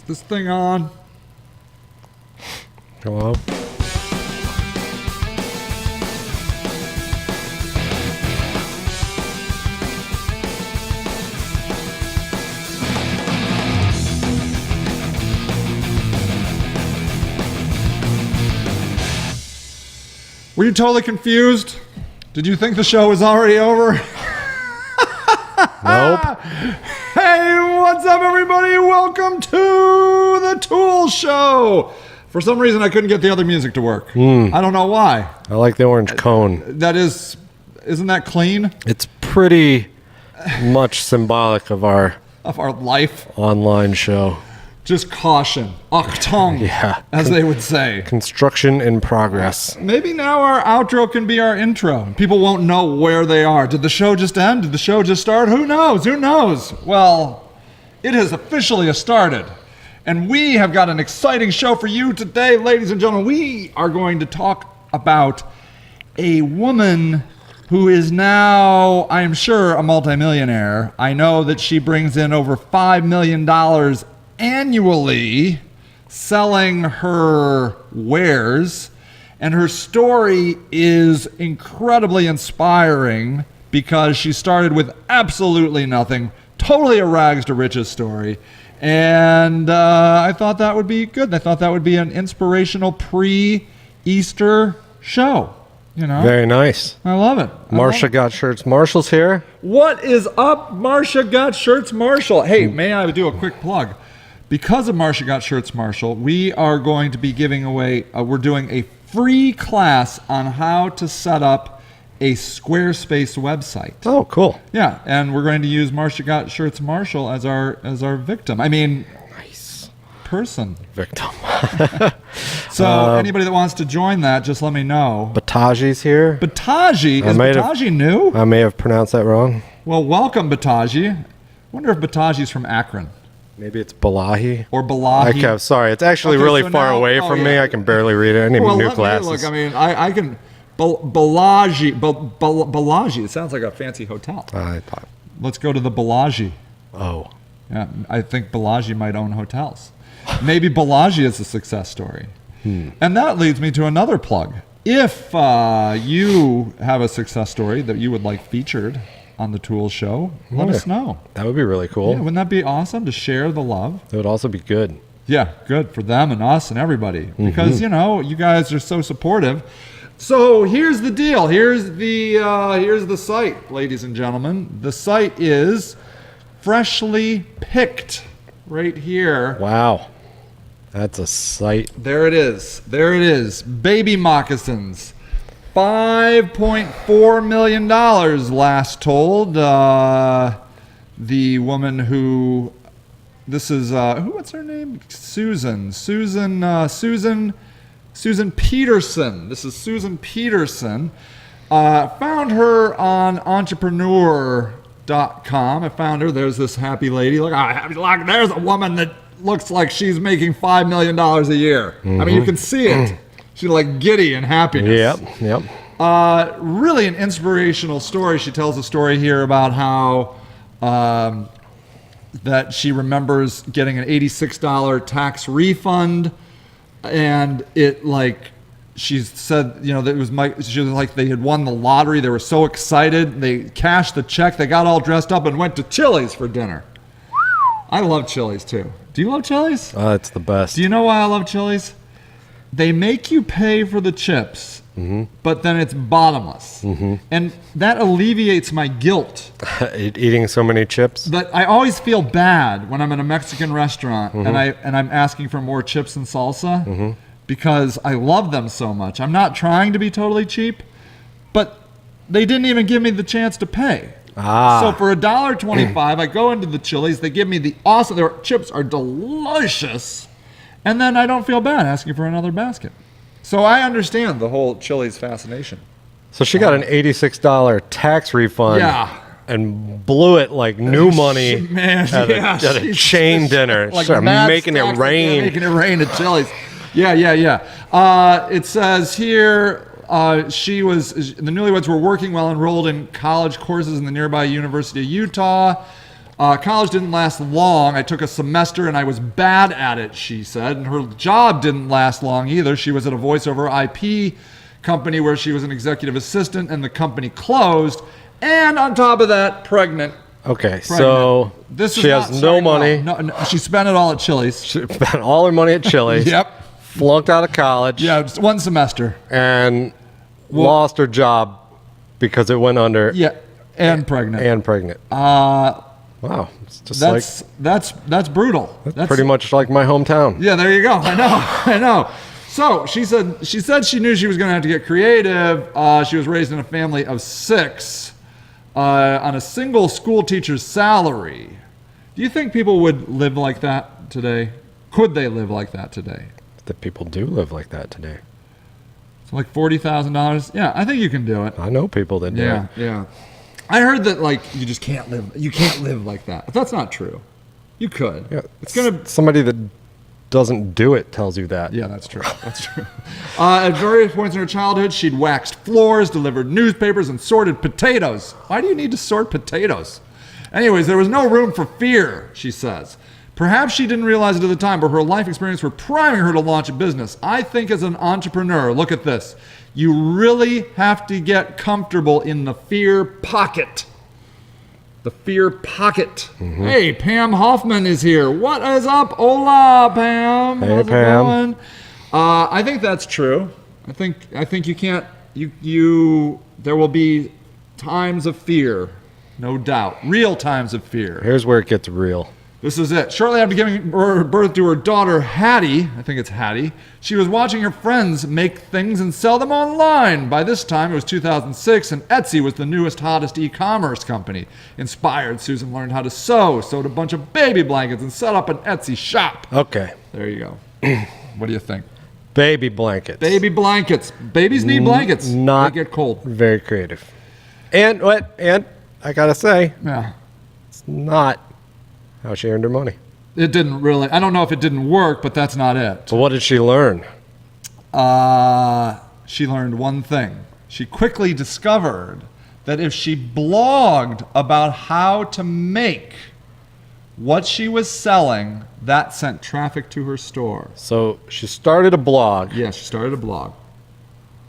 Is this thing on? Hello? Were you totally confused? Did you think the show was already over? Nope. Hey, what's up, everybody? Welcome to the Tool Show. For some reason, I couldn't get the other music to work. I don't know why. I like the orange cone. Isn't that clean? It's pretty much symbolic of our life. online show. Just caution. Achtung, Yeah. as they would say. Construction in progress. Maybe now our outro can be our intro. People won't know where they are. Did the show just end? Did the show just start? Who knows? Who knows? Well, it has officially started. And we have got an exciting show for you today, ladies and gentlemen. We are going to talk about a woman who is now, I am sure, a multimillionaire. I know that she brings in over $5 million annually selling her wares, and her story is incredibly inspiring because she started with absolutely nothing, totally a rags to riches story, and I thought that would be good. I thought that would be an inspirational pre-Easter show. You know, Very nice. I love it. Marsha Got Shirts. Marshall's here. What is up, Marsha Got Shirts Marshall? Hey, may I do a quick plug? Because of Marsha Got Shirts Marshall, we are going to be giving away, we're doing a free class on how to set up a Squarespace website. Oh, cool. Yeah, and we're going to use Marsha Got Shirts Marshall as our victim. I mean, Nice. person. Victim. So anybody that wants to join that, just let me know. Bataji's here. Bataji, is Bataji new? I may have pronounced that wrong. Well, welcome, Bataji. Wonder if Bataji's from Akron. Maybe it's Balahi. Or Balahi. Okay, sorry. It's actually Okay, really so far now- away oh, from me. yeah. I can barely read it. I need Well, new let me glasses. look. I mean, I can. Balaji. Balaji. It sounds like a fancy hotel. I thought. Let's go to the Balaji. Oh. Yeah, I think Balaji might own hotels. Maybe Balaji is a success story. And that leads me to another plug. If you have a success story that you would like featured on the Tools Show, let us know. That would be really cool. Yeah, wouldn't that be awesome to share the love? It would also be good. Yeah, good for them and us and everybody. Because, you know, you guys are so supportive. So here's the deal. Here's the site, ladies and gentlemen. The site is Freshly Picked right here. Wow. That's a sight. There it is. There it is. Baby moccasins. $5.4 million last told. The woman who, this is, what's her name? Susan Peterson. This is Susan Peterson. Found her on entrepreneur.com. I found her. There's this happy lady. Look, there's a woman that looks like she's making $5 million a year. I mean, you can see it. She's like giddy in happiness. Yep. Really an inspirational story. She tells a story here about how that she remembers getting an $86 tax refund, and it like she said, you know, that it was she was like they had won the lottery. They were so excited. They cashed the check. They got all dressed up and went to Chili's for dinner. I love Chili's too. Do you love Chili's? It's the best. Do you know why I love Chili's? They make you pay for the chips, but then it's bottomless. And that alleviates my guilt. Eating so many chips. That I always feel bad when I'm in a Mexican restaurant and I'm asking for more chips and salsa because I love them so much. I'm not trying to be totally cheap, but they didn't even give me the chance to pay. So for $1.25, I go into the Chili's. They give me the awesome. Their chips are delicious. And then I don't feel bad asking for another basket. So I understand the whole Chili's fascination. So she got an $86 tax refund. Yeah. And blew it like new money Man, at a chain dinner. Like Started mad making it stacks, rain. Making it rain at Chili's. Yeah. It says here the newlyweds were working while enrolled in college courses in the nearby University of Utah. College didn't last long. I took a semester and I was bad at it, she said. And her job didn't last long either. She was at a voiceover IP company where she was an executive assistant, and the company closed. And on top of that, pregnant. Okay, so she has no money. No, she spent it all at Chili's. She spent all her money at Chili's. Yep. Flunked out of college. Yeah, just one semester. And lost her job because it went under. Yeah, and pregnant. And pregnant. Wow, it's just that's brutal. That's pretty much like my hometown. Yeah, there you go. I know. So she said she knew she was going to have to get creative. She was raised in a family of 6 on a single school teacher's salary. Do you think people would live like that today? Could they live like that today? That people do live like that today. So like $40,000? Yeah, I think you can do it. I know people that do. Yeah. I heard that like you just can't live. You can't live like that. But that's not true. You could. Yeah, somebody that doesn't do it tells you that. Yeah, that's true. That's true. At various points in her childhood, she'd waxed floors, delivered newspapers, and sorted potatoes. Why do you need to sort potatoes? Anyways, there was no room for fear, she says. Perhaps she didn't realize it at the time, but her life experience were priming her to launch a business. I think as an entrepreneur, look at this. You really have to get comfortable in the fear pocket. The fear pocket. Mm-hmm. Hey, Pam Hoffman is here. What is up? Hola, Pam. Hey, how's Pam. it going? I think that's true. I think you can't. There will be times of fear, no doubt. Real times of fear. Here's where it gets real. This is it. Shortly after giving birth to her daughter, Hattie, I think it's Hattie, she was watching her friends make things and sell them online. By this time, it was 2006, and Etsy was the newest, hottest e-commerce company. Inspired, Susan learned how to sew, sewed a bunch of baby blankets, and set up an Etsy shop. Okay. There you go. What do you think? Baby blankets. Baby blankets. Babies need blankets. Not they get cold. Very creative. And what? And I gotta say, yeah, it's not how she earned her money. It didn't really. I don't know if it didn't work, but that's not it. So what did she learn? She learned one thing. She quickly discovered that if she blogged about how to make what she was selling, that sent traffic to her store. So she started a blog. Yeah, she started a blog.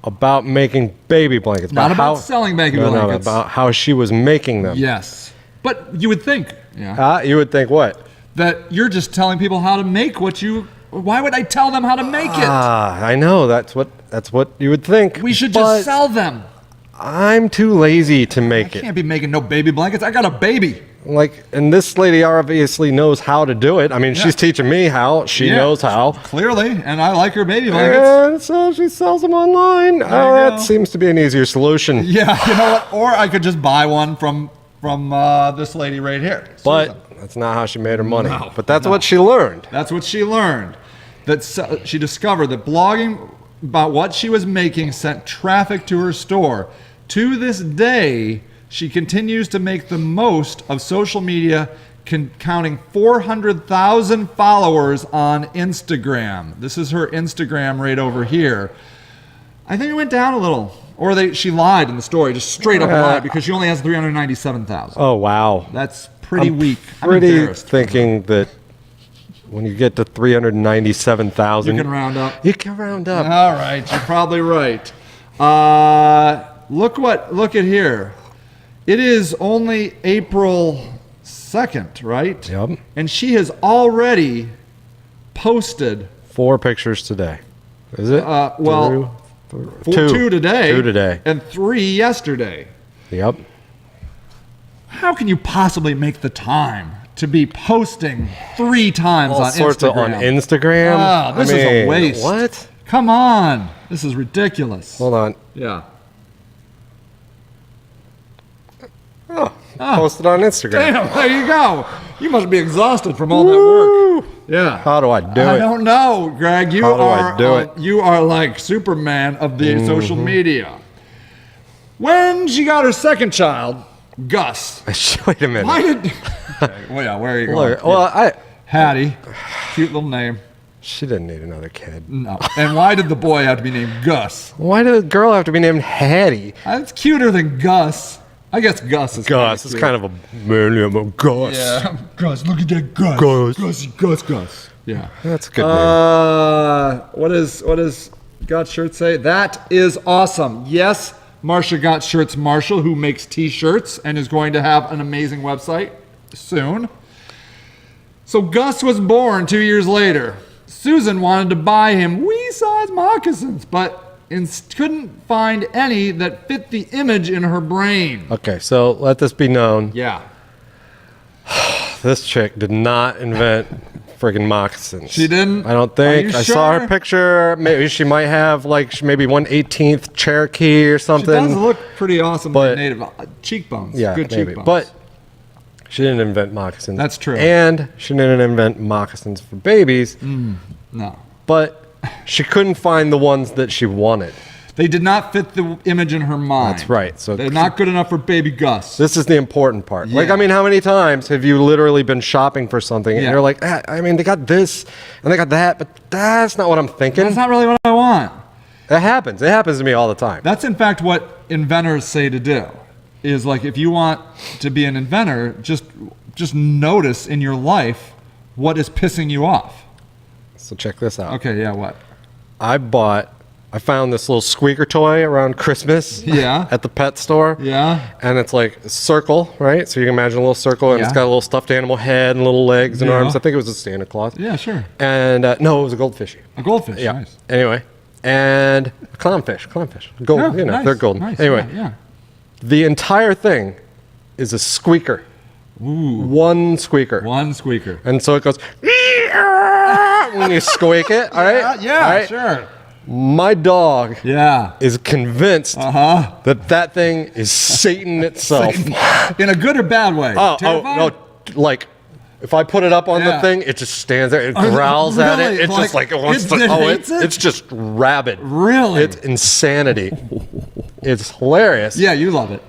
About making baby blankets. Not about selling baby blankets. No, about how she was making them. Yes. But you would think. Yeah. You would think what? That you're just telling people how to make what you... Why would I tell them how to make it? I know. That's what you would think. We should just sell them. I'm too lazy to make it. I can't be making no baby blankets. I got a baby. And this lady obviously knows how to do it. I mean, she's teaching me how. She knows how. Clearly, and I like her baby blankets. And so she sells them online. That seems to be an easier solution. Yeah, you know what? Or I could just buy one from this lady right here. Susan. But that's not how she made her money. No, but that's what she learned. That's what she learned. That she discovered that blogging about what she was making sent traffic to her store. To this day, she continues to make the most of social media, counting 400,000 followers on Instagram. This is her Instagram right over here. I think it went down a little. Or she lied in the story, just straight up lied, because she only has 397,000. Oh, wow. That's pretty weak. I'm pretty thinking that when you get to 397,000... You can round up. You can round up. All right, you're probably right. Look at here. It is only April 2nd, right? Yep. And she has already posted 4 pictures today. Is it? Two today. 2 today. And 3 yesterday. Yep. How can you possibly make the time to be posting 3 times on Instagram? On Instagram? This is a waste. What? Come on. This is ridiculous. Hold on. Yeah. Posted on Instagram. Damn, there you go. You must be exhausted from all that work. Yeah. How do I do it? I don't know, Greg. You are like Superman of the social media. When she got her second child, Gus. Wait a minute. Why did... Well, yeah, where are you going? Well, Hattie. Cute little name. She didn't need another kid. No. And why did the boy have to be named Gus? Why did the girl have to be named Hattie? That's cuter than Gus. I guess Gus is Gus is kind of a man. Gus. Yeah. Gus, look at that Gus. Gus. Yeah. That's a good name. What does Got Shirt say? That is awesome. Yes, Marcia Got Shirts Marshall, who makes t-shirts and is going to have an amazing website soon. So Gus was born 2 years later. Susan wanted to buy him wee-size moccasins, but couldn't find any that fit the image in her brain. Okay, so let this be known. Yeah. This chick did not invent friggin' moccasins. She didn't? I don't think. Are you I saw her picture. Maybe she might have like maybe 1/18th Cherokee or She something. does look pretty awesome. But- native cheekbones. Yeah, Good maybe. cheekbones. But she didn't invent moccasins. That's true. And she didn't invent moccasins for babies. no. But she couldn't find the ones that she wanted. They did not fit the image in her mind. That's right. So they're not good enough for baby Gus. this is the important part. Like, Yeah. I mean, how many times have you literally been shopping for something and Yeah. you're like, I mean, they got this and they got that, but that's not what I'm thinking. That's not really what I want. It happens. It happens to me all the time. That's in fact what inventors say to do. Is like if you want to be an inventor, just notice in your life what is pissing you off. So check this out. Okay, yeah, what? I found this little squeaker toy around Christmas. Yeah. At the pet store. Yeah. And it's like a circle, right? So you can imagine a little circle, and it's Yeah. got a little stuffed animal head and little legs and Yeah. arms. I think it was a Santa Claus. Yeah, sure. And no, it was a goldfishy. A goldfish. Yeah. Nice. Anyway, and a clownfish. Gold. Yeah, You know, nice, they're golden. nice, Anyway, yeah. the entire thing is a squeaker. Ooh. One squeaker. One squeaker. And so it goes when you squeak it. All right. Yeah, All right? sure. My dog Yeah. is convinced that thing is Satan itself. In a good or bad way? Oh Terrifying? no! Like, if I put it up on the Yeah. thing, it just stands there. It Oh, growls at it. really? It's just like it wants to. it Oh, hates it? it's just rabid. Really? It's insanity. It's hilarious. Yeah, you love it.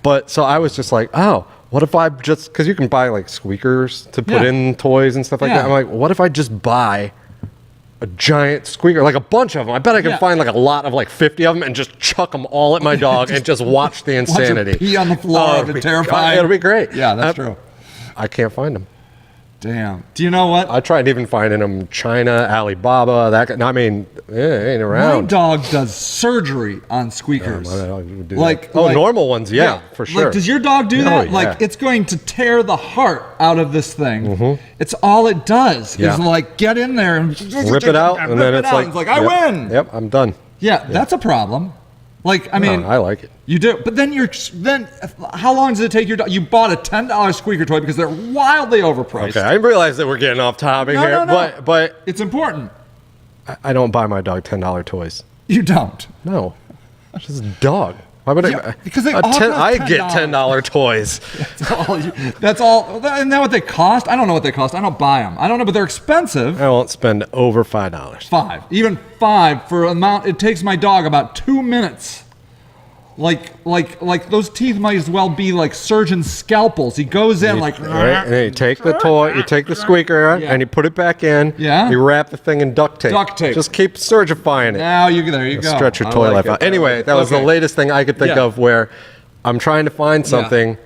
But so I was just like, oh, what if I just, because you can buy like squeakers to put Yeah. in toys and stuff like Yeah. that. I'm like, what if I just buy a giant squeaker, like a bunch of them? I bet I can Yeah. find like a lot of like 50 of them and just chuck them all at my dog and just watch the Watch insanity. her pee on the floor. it'll It'd be- terrifying. It'll be great. Yeah, that's true. I can't find them. Damn. Do you know what? I tried even finding them China, Alibaba, that. I mean, it ain't My around. dog does surgery on squeakers. My dog would do Like, that. Oh, like- normal ones, yeah, for sure. Like, does your dog do Oh, that? yeah. Like, it's going to tear the heart out of this thing. It's all it does. Yeah. Is like get in there and Rip it out, and then it's like, I yep, win. Yep, I'm done. Yeah, that's a problem. Like, I mean, No, I like it. you do, but then how long does it take your dog? You bought a $10 squeaker toy because they're wildly overpriced. Okay, I realize that we're getting off topic here, No. but It's important. I don't buy my dog $10 toys. You don't. No, it's just a dog. Why would Yeah, I? because they all cost I get $10. $10 toys. That's all. Isn't that what they cost? I don't know what they cost. I don't buy them. I don't know, but they're expensive. I won't spend over $5. Even five for an amount. It takes my dog about 2 minutes. Like those teeth might as well be like surgeon's scalpels. He goes in like. Right? And then you take the toy, you take the squeaker out, Yeah. and you put it back in. Yeah. You wrap the thing in duct tape. Duct tape. Just keep surgifying it. Now there you go. Stretch your I toy like life it. out. Anyway, that was the Okay. latest thing I could think Yeah. of where I'm trying to find something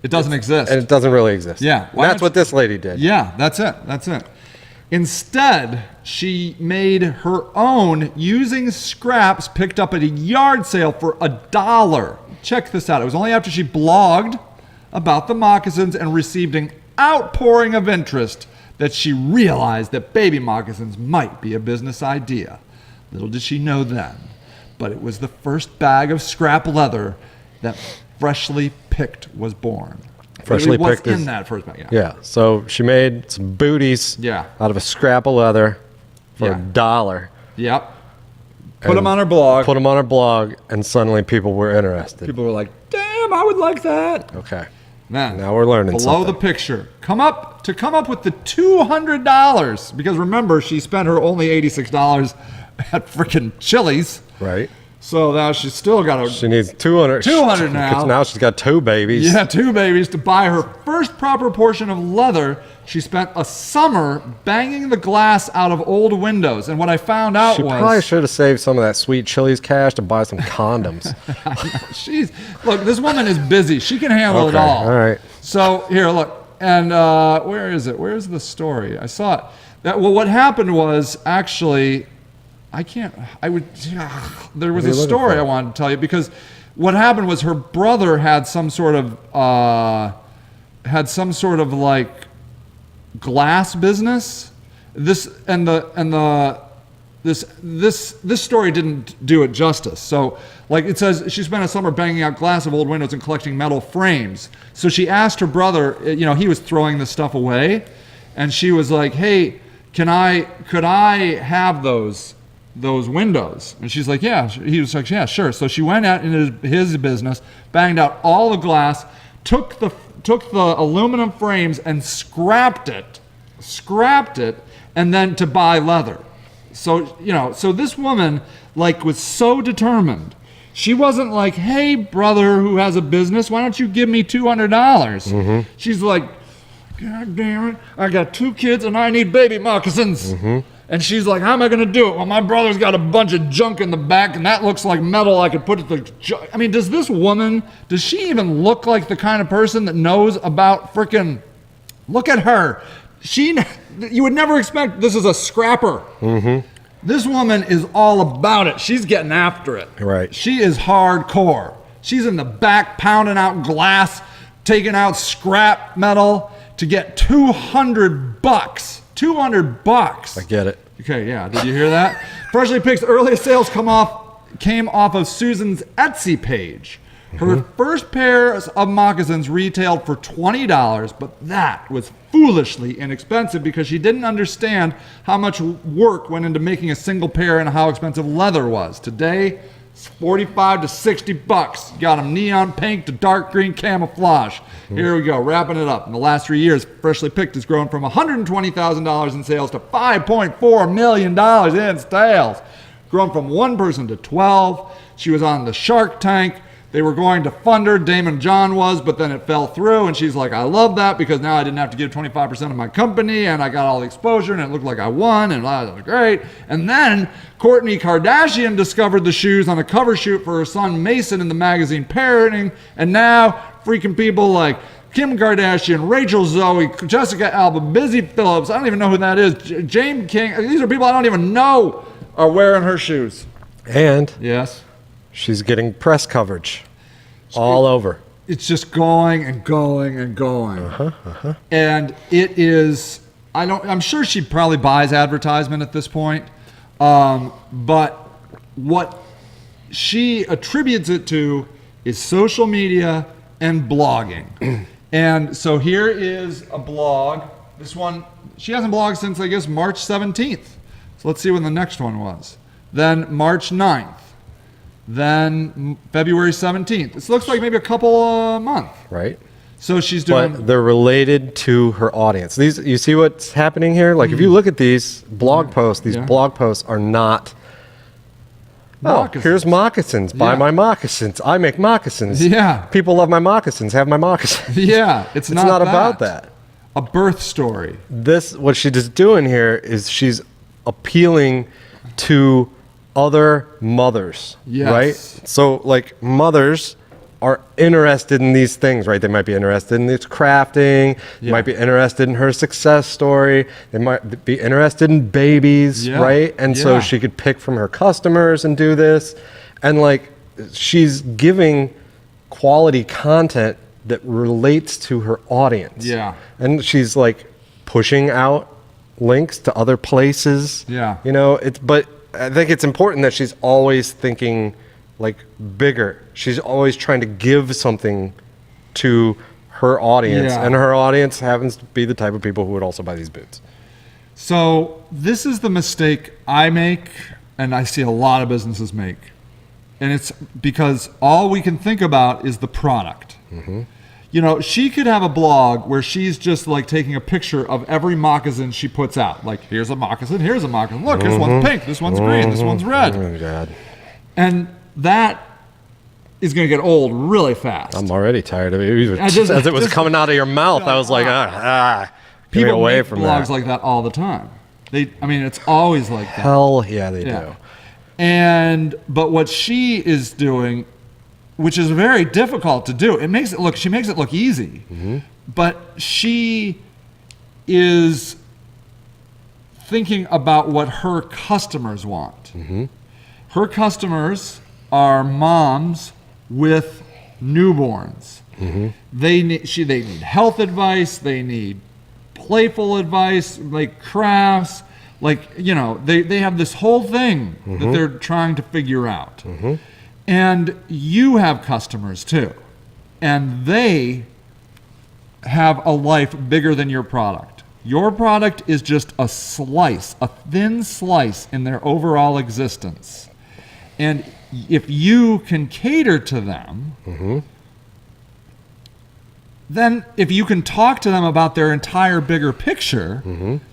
It doesn't exist. and it doesn't really exist. Yeah. And that's what this lady did. Yeah, that's it. Instead, she made her own using scraps picked up at a yard sale for $1. Check this out. It was only after she blogged about the moccasins and received an outpouring of interest that she realized that baby moccasins might be a business idea. Little did she know then, but it was the first bag of scrap leather that freshly picked was born. Freshly What's picked in is- that first bag? Yeah. Yeah. So she made some booties Yeah. out of a scrap of leather for Yeah. $1. Yep. Put them on her blog. Put them on her blog, and suddenly people were interested. People were like, "Damn, I would like that." Okay. Man, Now we're learning below something. the picture. Come up with the $200 because remember she spent her only $86 at freaking Chili's. Right. So now she's still got She needs 200. 200 now. Because now she's got 2 babies. Yeah, 2 babies to buy her first proper portion of leather. She spent a summer banging the glass out of old windows. And what I found out She was... probably should have saved some of that Sweet Chili's cash to buy some condoms. Look, this woman is busy. She can handle it Okay, all. all right. So, here, look. And where is it? Where's the story? I saw it. What happened was, actually... there was a story I wanted to tell you, because what happened was her brother had some sort of like glass business. This story didn't do it justice. So, like it says, she spent a summer banging out glass of old windows and collecting metal frames. So she asked her brother, he was throwing this stuff away, and she was like, "Hey, could I have those windows?" And she's like, "Yeah." He was like, "Yeah, sure." So she went out into his business, banged out all the glass, took the aluminum frames and scrapped it, and then to buy leather. So, so this woman was so determined. She wasn't like, "Hey, brother who has a business, why don't you give me $200? Mm-hmm. She's like, "God damn it, I got 2 kids and I need baby moccasins." Mm-hmm. And she's like, "How am I going to do it? Well, my brother's got a bunch of junk in the back, and that looks like metal I could put at the..." I mean, does she even look like the kind of person that knows about frickin'... Look at her. You would never expect this is a scrapper. Mm-hmm. This woman is all about it. She's getting after it. Right. She is hardcore. She's in the back pounding out glass, taking out scrap metal to get $200. $200. I get it. Okay, yeah. Did you hear that? Freshly Picked earliest sales came off of Susan's Etsy page. Her first pair of moccasins retailed for $20, but that was foolishly inexpensive because she didn't understand how much work went into making a single pair and how expensive leather was. Today, it's $45 to $60. Got them neon pink to dark green camouflage. Here we go, wrapping it up. In the last 3 years, Freshly Picked has grown from $120,000 in sales to $5.4 million in sales. Grown from 1 person to 12. She was on the Shark Tank. They were going to fund her, Damon John was, but then it fell through, and she's like, "I love that because now I didn't have to give 25% of my company, and I got all the exposure, and it looked like I won, and that was great." And then Kourtney Kardashian discovered the shoes on a cover shoot for her son Mason in the magazine Parenting, and now freaking people like Kim Kardashian, Rachel Zoe, Jessica Alba, Busy Phillips, I don't even know who that is, James King, these are people I don't even know are wearing her shoes. And Yes? she's getting press coverage all over. It's just going and going and going. And it is, I'm sure she probably buys advertisement at this point. But what she attributes it to is social media and blogging. And so here is a blog. This one, she hasn't blogged since, I guess, March 17th. So let's see when the next one was. Then March 9th. Then February 17th. This looks like maybe a couple months. Right. So she's doing... But they're related to her audience. These, you see what's happening here? Like if you look at these blog posts, these blog posts are not... Oh, here's moccasins. Buy my moccasins. I make moccasins. Yeah. People love my moccasins. Have my moccasins. Yeah. It's not about that. A birth story. What she's just doing here is she's appealing to other mothers, Yes. right? So like mothers are interested in these things, right? They might be interested in this crafting, they might be interested in her success story, they might be interested in babies, right? And so she could pick from her customers and do this. And like she's giving quality content that relates to her audience. Yeah. And she's like pushing out links to other places. Yeah. But I think it's important that she's always thinking like bigger. She's always trying to give something to her audience, and her audience happens to be the type of people who would also buy these boots. So this is the mistake I make, and I see a lot of businesses make. And it's because all we can think about is the product. She could have a blog where she's just like taking a picture of every moccasin she puts out. Like, here's a moccasin, here's a moccasin. Look, this one's pink, this one's green, this one's red. Oh, God. And that is going to get old really fast. I'm already tired of it. As it was coming out of your mouth, I was like, get me people away make from blogs that. like that all the time. It's always like that. Hell yeah, they do. But what she is doing, which is very difficult to do, she makes it look easy, but she is thinking about what her customers want. Her customers are moms with newborns. They need health advice. They need playful advice, like crafts. They have this whole thing that they're trying to figure out. And you have customers too. And they have a life bigger than your product. Your product is just a thin slice in their overall existence. And if you can cater to them, then if you can talk to them about their entire bigger picture,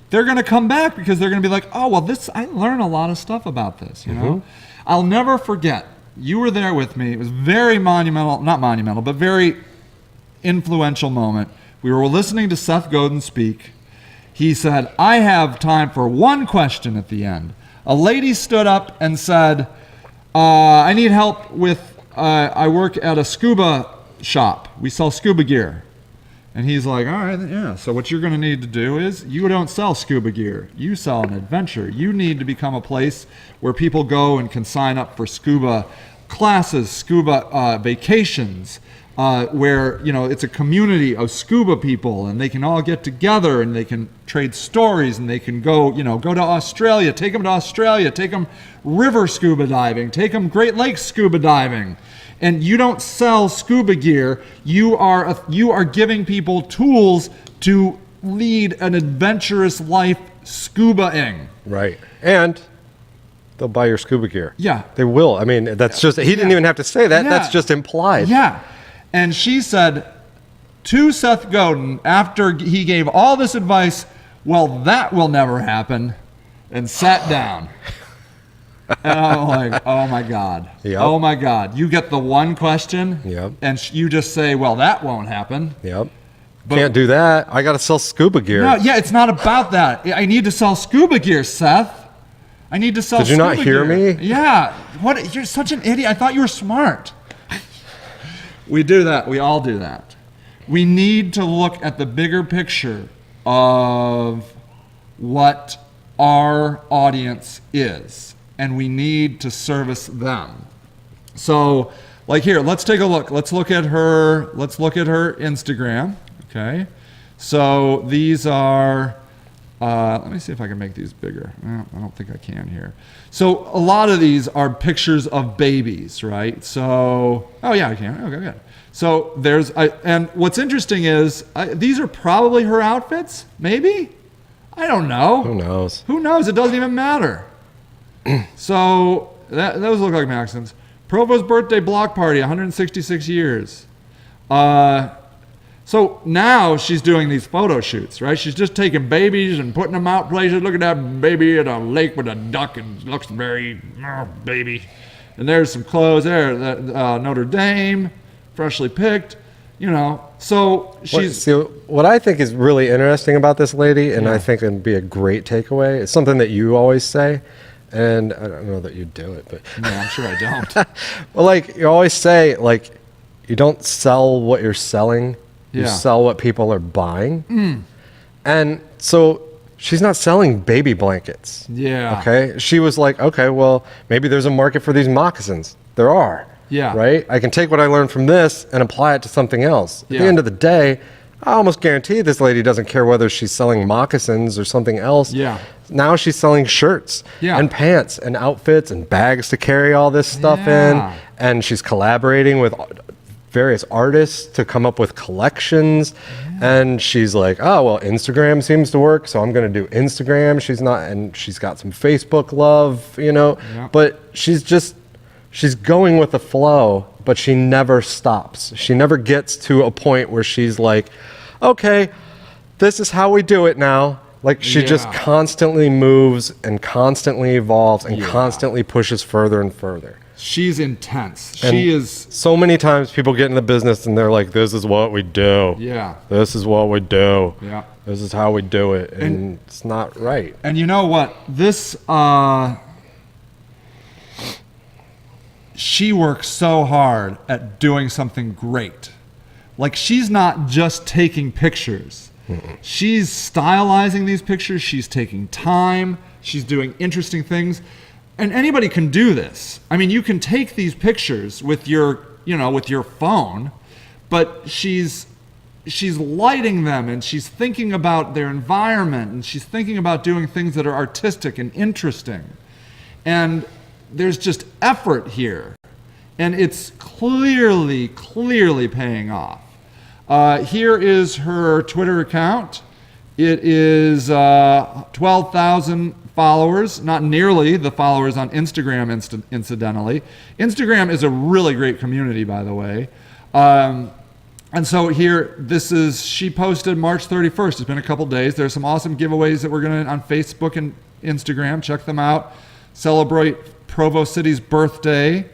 they're going to come back because they're going to be like, oh, well, I learn a lot of stuff about this, you know? I'll never forget, you were there with me. It was very not monumental, but very influential moment. We were listening to Seth Godin speak. He said, I have time for one question at the end. A lady stood up and said, I need help with, I work at a scuba shop. We sell scuba gear. And he's like, all right, yeah. So what you're going to need to do is you don't sell scuba gear. You sell an adventure. You need to become a place where people go and can sign up for scuba classes, scuba vacations, where, it's a community of scuba people and they can all get together and they can trade stories and they can go to Australia, take them river scuba diving, take them Great Lakes scuba diving. And you don't sell scuba gear. You are giving people tools to lead an adventurous life scuba-ing. Right. And they'll buy your scuba gear. Yeah. They will. I mean, that's just, he didn't even have to say that. Yeah. That's just implied. Yeah. And she said to Seth Godin, after he gave all this advice, well, that will never happen, and sat down. And I'm like, oh my God. Yep. Oh my God. You get the one question, and you just say, well, that won't happen. But can't do that. I got to sell scuba gear. No, it's not about that. I need to sell scuba gear, Seth. I need to sell scuba gear. Did you not hear me? Yeah. What? You're such an idiot. I thought you were smart. We do that. We all do that. We need to look at the bigger picture of what our audience is. And we need to service them. So, like here, let's take a look. Let's look at her Instagram. Okay. So these are, let me see if I can make these bigger. I don't think I can here. So a lot of these are pictures of babies, right? So, oh yeah, I can. Okay, good. So and what's interesting is these are probably her outfits, maybe? I don't know. Who knows? Who knows? It doesn't even matter. So those look like moccasins. Provo's birthday block party, 166 years. So now she's doing these photo shoots, right? She's just taking babies and putting them out places. Look at that baby at a lake with a duck and looks very, baby. And there's some clothes there. Notre Dame, freshly picked, So she's... What I think is really interesting about this lady, and I think it would be a great takeaway, it's something that you always say. And I don't know that you do it, but yeah, I'm sure I don't. Well, you always say, you don't sell what you're selling, you sell what people are buying. And so she's not selling baby blankets. Yeah. Okay. She was like, okay, well, maybe there's a market for these moccasins. There are. Yeah. Right. I can take what I learned from this and apply it to something else. At the end of the day, I almost guarantee this lady doesn't care whether she's selling moccasins or something else. Yeah. Now she's selling shirts and pants and outfits and bags to carry all this stuff in. And she's collaborating with various artists to come up with collections. And she's like, oh, well, Instagram seems to work, so I'm going to do Instagram. She's got some Facebook love, but she's going with the flow, but she never stops. She never gets to a point where she's like, okay, this is how we do it now. She just constantly moves and constantly evolves and constantly pushes further and further. She's intense. And she is. So many times people get in the business and they're like, this is what we do. Yeah. This is what we do. Yeah. This is how we do it. And it's not right. And you know what? This, she works so hard at doing something great. Like, she's not just taking pictures. She's stylizing these pictures. She's taking time. She's doing interesting things. And anybody can do this. I mean, you can take these pictures with your, with your phone, but she's lighting them, and she's thinking about their environment, and she's thinking about doing things that are artistic and interesting. And there's just effort here. And it's clearly paying off. Here is her Twitter account. It is 12,000 followers, not nearly the followers on Instagram, incidentally. Instagram is a really great community, by the way. And so here, she posted March 31st. It's been a couple days. There's some awesome giveaways that we're going to on Facebook and Instagram. Check them out. Celebrate Provo City's birthday.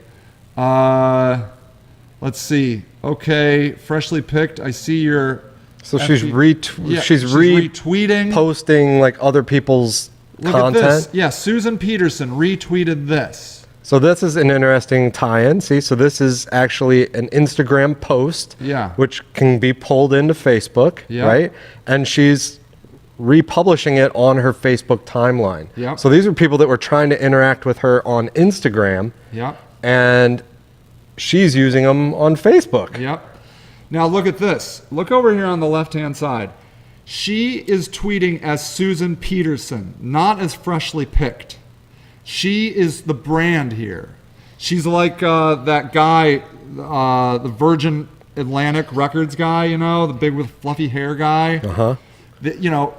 Let's see. Okay, freshly picked. I see your... So she's retweeting, posting like other people's content. Look at this. Yeah, Susan Peterson retweeted this. So this is an interesting tie-in. See, so this is actually an Instagram post, which can be pulled into Facebook, right? And she's republishing it on her Facebook timeline. Yep. So these are people that were trying to interact with her on Instagram, and she's using them on Facebook. Yep. Now look at this. Look over here on the left-hand side. She is tweeting as Susan Peterson, not as Freshly Picked. She is the brand here. She's like that guy, the Virgin Atlantic Records guy, the big with fluffy hair guy.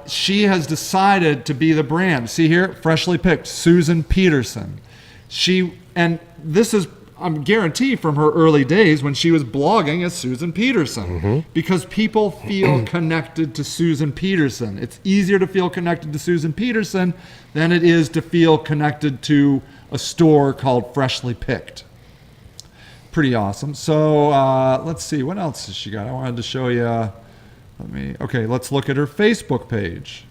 She has decided to be the brand. See here, Freshly Picked, Susan Peterson. This is, I'm guarantee, from her early days when she was blogging as Susan Peterson, because people feel connected to Susan Peterson. It's easier to feel connected to Susan Peterson than it is to feel connected to a store called Freshly Picked. Pretty awesome. So let's see, what else has she got? I wanted to show you. Let's look at her Facebook page.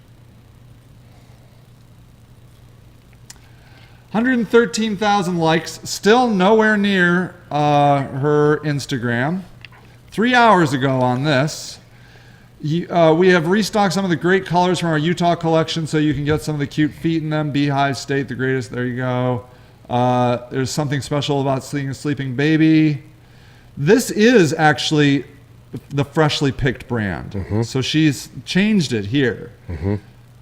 113,000 likes, still nowhere near her Instagram. 3 hours ago on this, we have restocked some of the great colors from our Utah collection so you can get some of the cute feet in them. Beehive State, the greatest. There you go. There's something special about seeing a sleeping baby. This is actually the Freshly Picked brand. So she's changed it here.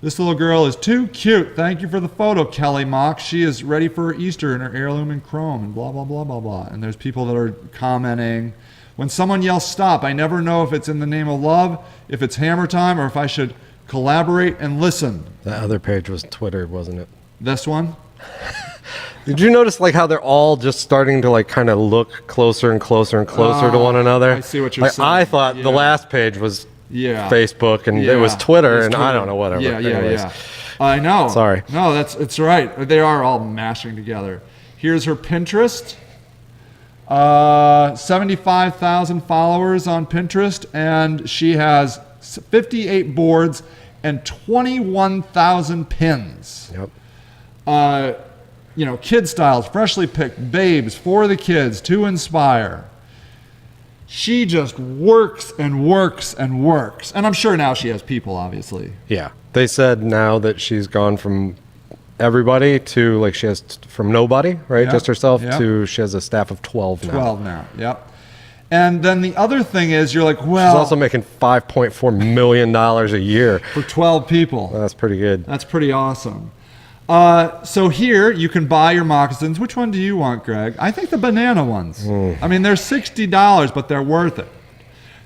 This little girl is too cute. Thank you for the photo, Kelly Mock. She is ready for Easter in her heirloom and chrome and blah, blah, blah, blah, blah. And there's people that are commenting. When someone yells stop, I never know if it's in the name of love, if it's hammer time, or if I should collaborate and listen. That other page was Twitter, wasn't it? This one? Did you notice like how they're all just starting to like kind of look closer and closer and closer to one another? I see what you're saying. I thought the last page was Facebook and it was Twitter, and I don't know, whatever. Yeah. I know. Sorry. No, it's right. They are all mashing together. Here's her Pinterest. 75,000 followers on Pinterest, and she has 58 boards and 21,000 pins. Kid styles, Freshly Picked, babes, for the kids, to inspire. She just works and works and works. And I'm sure now she has people, obviously. Yeah. They said now that she's gone from everybody to, like, she has from nobody, right? Just herself, to she has a staff of 12 now. 12 now, yep. And then the other thing is, you're like, well... She's also making $5.4 million a year. For 12 people. That's pretty good. That's pretty awesome. So here you can buy your moccasins. Which one do you want, Greg? I think the banana ones. I mean, they're $60, but they're worth it.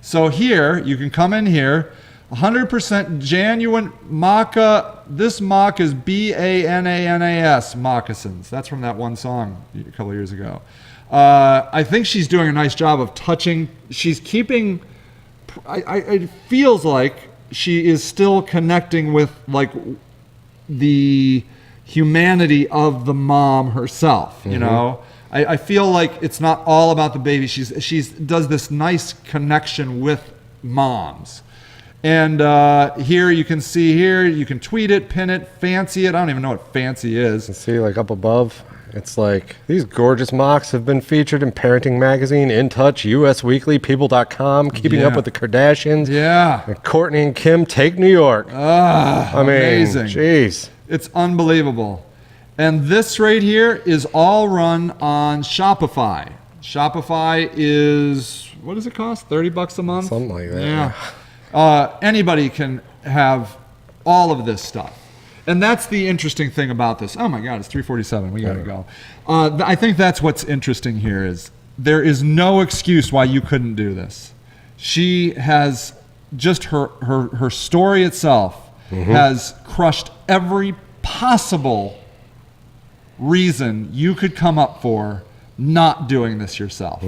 So here, you can come in here, 100% genuine maca. This mock is B-A-N-A-N-A-S, moccasins. That's from that one song a couple years ago. I think she's doing a nice job of touching. She's keeping, it feels like she is still connecting with like the humanity of the mom herself, you know? I feel like it's not all about the baby. She's does this nice connection with moms. And here you can see here, you can tweet it, pin it, fancy it. I don't even know what fancy is. See, like up above, it's like, these gorgeous mocks have been featured in Parenting Magazine, In Touch, US Weekly, People.com, Keeping Up with the Kardashians. Yeah. And Courtney and Kim Take New York. I mean, amazing. Jeez. It's unbelievable. And this right here is all run on Shopify. Shopify is, what does it cost? $30 a month? Something like that. Yeah. Anybody can have all of this stuff. And that's the interesting thing about this. Oh my God, it's 3:47. We got to go. I think that's what's interesting here is there is no excuse why you couldn't do this. She has just her story itself has crushed every possible reason you could come up for not doing this yourself.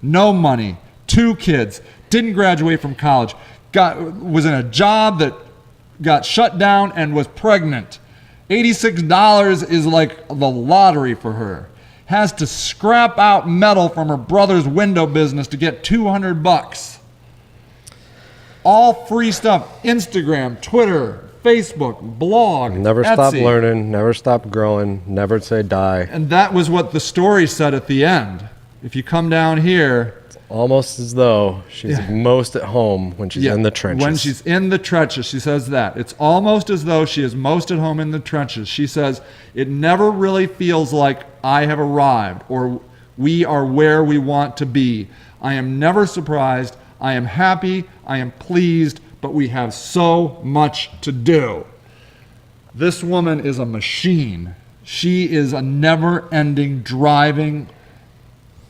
No money, 2 kids, didn't graduate from college, was in a job that got shut down and was pregnant. $86 is like the lottery for her. Has to scrap out metal from her brother's window business to get $200. All free stuff. Instagram, Twitter, Facebook, blog, Never Etsy. stop learning, never stop growing, never say die. And that was what the story said at the end. If you come down here, Almost as though she's most at home when she's in the trenches. When she's in the trenches, she says that. It's almost as though she is most at home in the trenches. She says, it never really feels like I have arrived or we are where we want to be. I am never surprised. I am happy. I am pleased, but we have so much to do. This woman is a machine. She is a never-ending driving.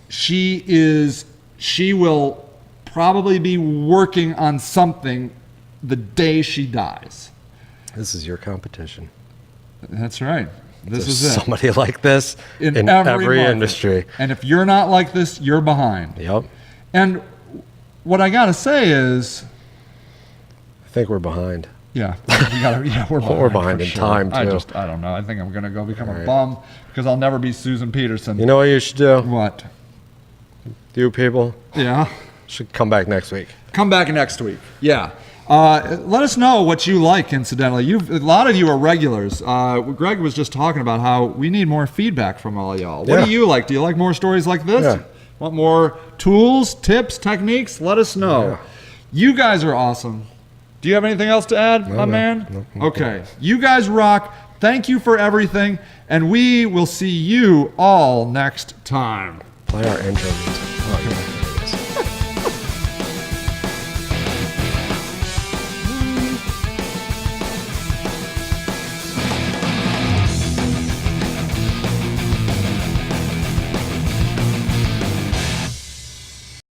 She will probably be working on something the day she dies. This is your competition. That's right. This There's is it. somebody like this in every market. industry. And if you're not like this, you're behind. Yep. And what I got to say is, I think we're behind. we're behind. We're behind for in sure. time, too. I don't know. I think I'm going to go become a bum because I'll never be Susan Peterson. You know what you should do? What? You people Yeah. should come back next week. Come back next week. Yeah. Let us know what you like, incidentally. A lot of you are regulars. Greg was just talking about how we need more feedback from all y'all. What do you like? Do you like more stories like this? Yeah. Want more tools, tips, techniques? Let us know. Yeah. You guys are awesome. Do you have anything else to add, my man? No. Okay. You guys rock. Thank you for everything. And we will see you all next time. Play our intro music.